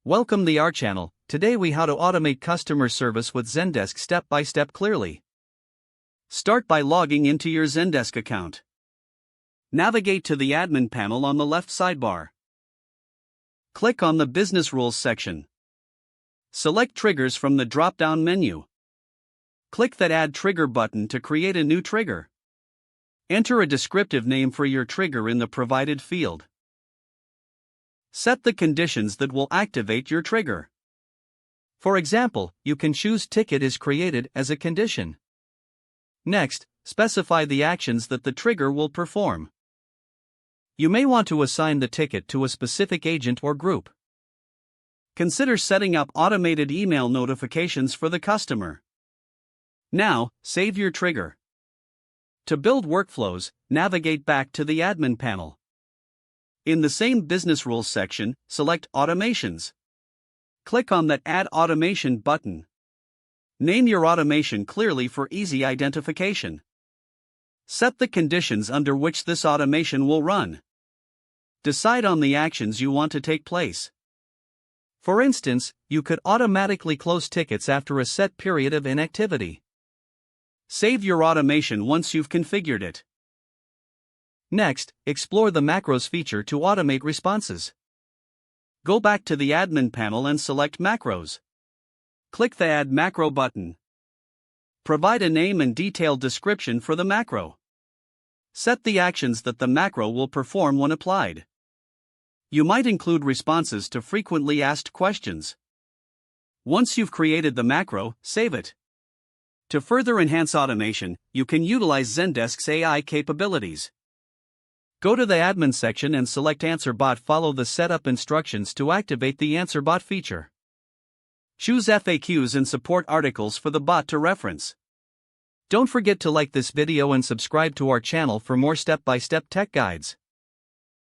Welcome to our channel. Today we how to automate customer service with Zendesk step by step clearly. Start by logging into your Zendesk account. Navigate to the admin panel on the left sidebar. Click on the business rules section. Select triggers from the drop-down menu. Click that add trigger button to create a new trigger. Enter a descriptive name for your trigger in the provided field. Set the conditions that will activate your trigger. For example, you can choose ticket is created as a condition. Next, specify the actions that the trigger will perform. You may want to assign the ticket to a specific agent or group. Consider setting up automated email notifications for the customer. Now, save your trigger. To build workflows, navigate back to the admin panel. In the same business rules section, select Automations. Click on that Add Automation button. Name your automation clearly for easy identification. Set the conditions under which this automation will run. Decide on the actions you want to take place. For instance, you could automatically close tickets after a set period of inactivity. Save your automation once you've configured it. Next, explore the macros feature to automate responses. Go back to the admin panel and select Macros. Click the Add Macro button. Provide a name and detailed description for the macro. Set the actions that the macro will perform when applied. You might include responses to frequently asked questions. Once you've created the macro, save it. To further enhance automation, you can utilize Zendesk's AI capabilities. Go to the admin section and select Answer Bot. Follow the setup instructions to activate the Answer Bot feature. Choose FAQs and support articles for the bot to reference. Don't forget to like this video and subscribe to our channel for more step-by-step tech guides.